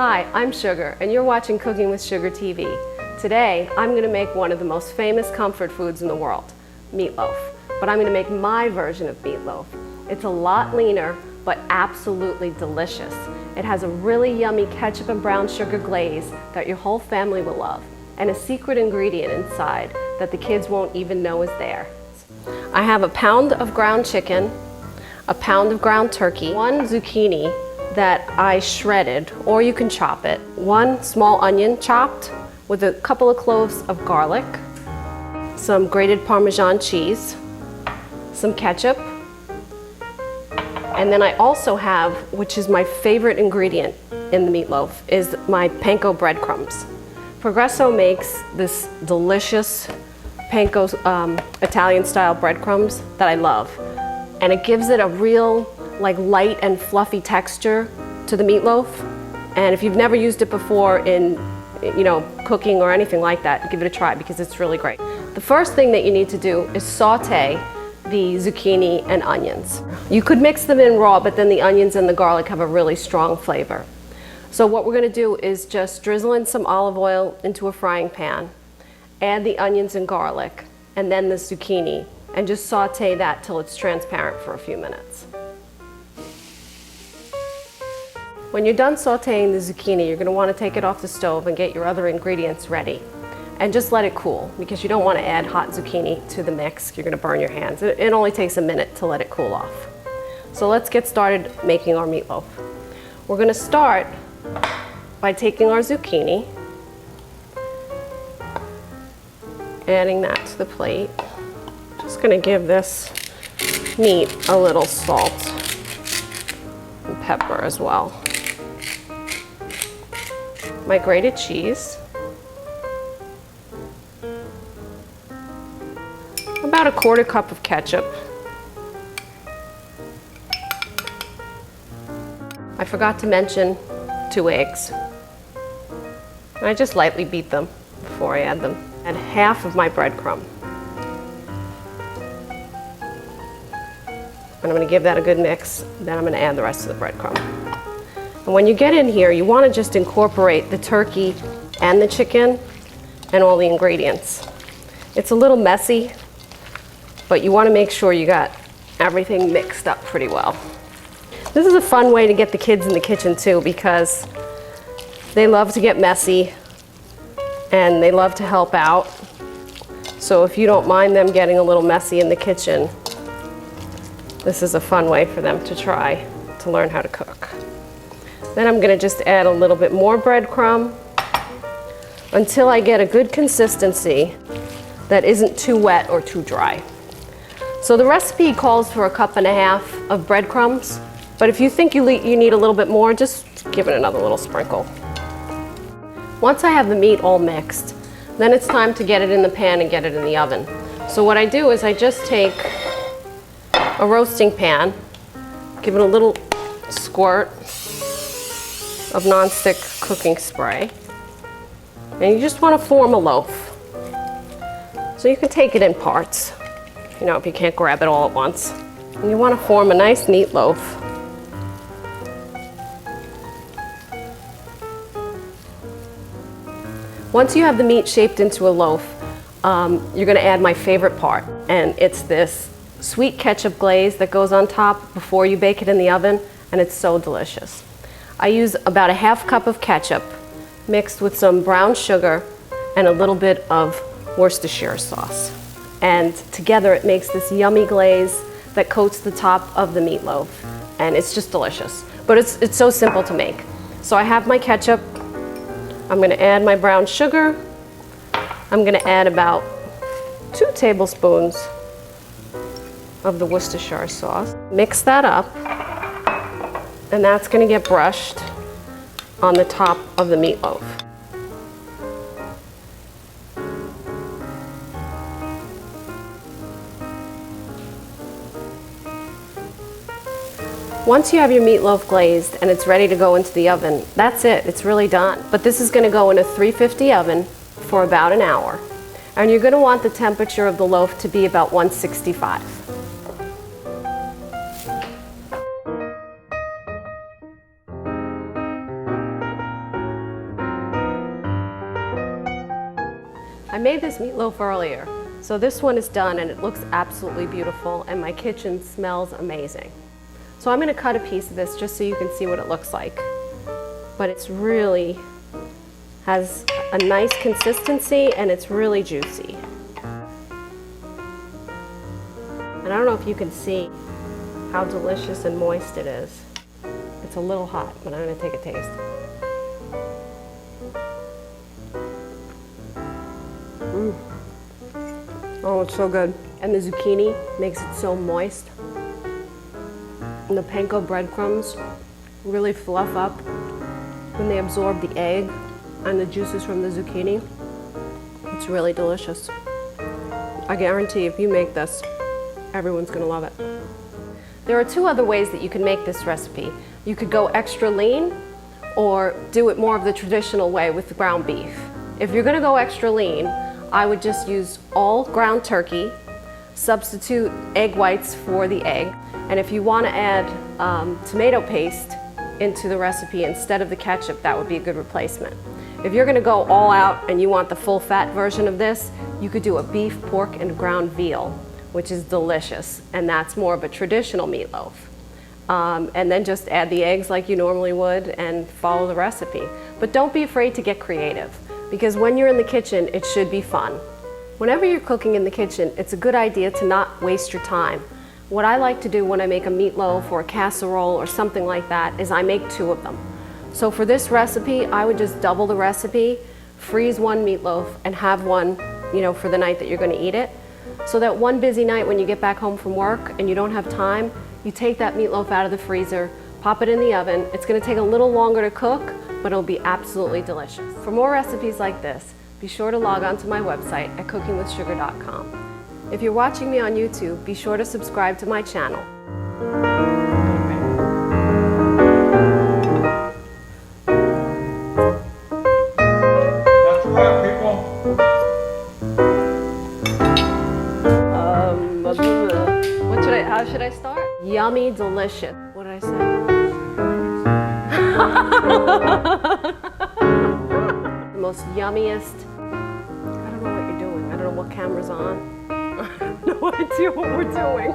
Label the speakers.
Speaker 1: Hi, I'm Sugar, and you're watching Cooking with Sugar TV. Today, I'm going to make one of the most famous comfort foods in the world, meatloaf. But I'm going to make my version of meatloaf. It's a lot leaner, but absolutely delicious. It has a really yummy ketchup and brown sugar glaze that your whole family will love, and a secret ingredient inside that the kids won't even know is there. I have a pound of ground chicken, a pound of ground turkey, 1 zucchini that I shredded, or you can chop it, 1 small onion chopped with a couple of cloves of garlic, some grated Parmesan cheese, some ketchup, and then I also have, which is my favorite ingredient in the meatloaf, is my panko breadcrumbs. Progresso makes this delicious panko Italian style breadcrumbs that I love, and it gives it a real light and fluffy texture to the meatloaf. And if you've never used it before in cooking or anything like that, give it a try because it's really great. The first thing that you need to do is saute the zucchini and onions. You could mix them in raw, but then the onions and the garlic have a really strong flavor. So what we're going to do is just drizzle in some olive oil into a frying pan, add the onions and garlic, and then the zucchini, and just saute that till it's transparent for a few minutes. When you're done sauteing the zucchini, you're going to want to take it off the stove and get your other ingredients ready. And just let it cool, because you don't want to add hot zucchini to the mix. You're going to burn your hands. It only takes a minute to let it cool off. So let's get started making our meatloaf. We're going to start by taking our zucchini, adding that to the plate. Just going to give this meat a little salt and pepper as well. My grated cheese, about a 1/4 cup of ketchup. I forgot to mention 2 eggs. I just lightly beat them before I add them. And half of my breadcrumb. And I'm going to give that a good mix, then I'm going to add the rest of the breadcrumb. And when you get in here, you want to just incorporate the turkey and the chicken and all the ingredients. It's a little messy, but you want to make sure you got everything mixed up pretty well. This is a fun way to get the kids in the kitchen too, because they love to get messy and they love to help out. So if you don't mind them getting a little messy in the kitchen, this is a fun way for them to try to learn how to cook. Then I'm going to just add a little bit more breadcrumb until I get a good consistency that isn't too wet or too dry. So the recipe calls for 1.5 cups of breadcrumbs, but if you think you need a little bit more, just give it another little sprinkle. Once I have the meat all mixed, then it's time to get it in the pan and get it in the oven. So what I do is I just take a roasting pan, give it a little squirt of non-stick cooking spray, and you just want to form a loaf. So you can take it in parts, if you can't grab it all at once. And you want to form a nice neat loaf. Once you have the meat shaped into a loaf, you're going to add my favorite part, and it's this sweet ketchup glaze that goes on top before you bake it in the oven, and it's so delicious. I use about a 1/2 cup of ketchup mixed with some brown sugar and a little bit of Worcestershire sauce. And together it makes this yummy glaze that coats the top of the meatloaf, and it's just delicious. But it's so simple to make. So I have my ketchup, I'm going to add my brown sugar, I'm going to add about 2 tablespoons of the Worcestershire sauce. Mix that up, and that's going to get brushed on the top of the meatloaf. Once you have your meatloaf glazed and it's ready to go into the oven, that's it, it's really done. But this is going to go in a 350 oven for about an hour. And you're going to want the temperature of the loaf to be about 165. I made this meatloaf earlier, so this one is done and it looks absolutely beautiful and my kitchen smells amazing. So I'm gonna cut a piece of this just so you can see what it looks like. But it's really has a nice consistency and it's really juicy. And I don't know if you can see how delicious and moist it is. It's a little hot, but I'm gonna take a taste. Oh, it's so good. And the zucchini makes it so moist. And the panko breadcrumbs really fluff up when they absorb the egg and the juices from the zucchini. It's really delicious. I guarantee if you make this, everyone's gonna love it. There are two other ways that you can make this recipe. You could go extra lean or do it more of the traditional way with the ground beef. If you're gonna go extra lean, I would just use all ground turkey, substitute egg whites for the egg, and if you wanna add tomato paste into the recipe instead of the ketchup, that would be a good replacement. If you're gonna go all out and you want the full fat version of this, you could do a beef, pork, and ground veal, which is delicious, and that's more of a traditional meatloaf. And then just add the eggs like you normally would and follow the recipe. But don't be afraid to get creative, because when you're in the kitchen, it should be fun. Whenever you're cooking in the kitchen, it's a good idea to not waste your time. What I like to do when I make a meatloaf or a casserole or something like that is I make two of them. So for this recipe, I would just double the recipe, freeze one meatloaf, and have one, for the night that you're gonna eat it. So that one busy night when you get back home from work and you don't have time, you take that meatloaf out of the freezer, pop it in the oven. It's gonna take a little longer to cook, but it'll be absolutely delicious. For more recipes like this, be sure to log on to my website at cookingwithsugar.com. If you're watching me on YouTube, be sure to subscribe to my channel.
Speaker 2: That's a wrap, people.
Speaker 1: How should I start? Yummy, delicious. What did I say? The most yummiest. I don't know what you're doing. I don't know what camera's on. I have no idea what we're doing.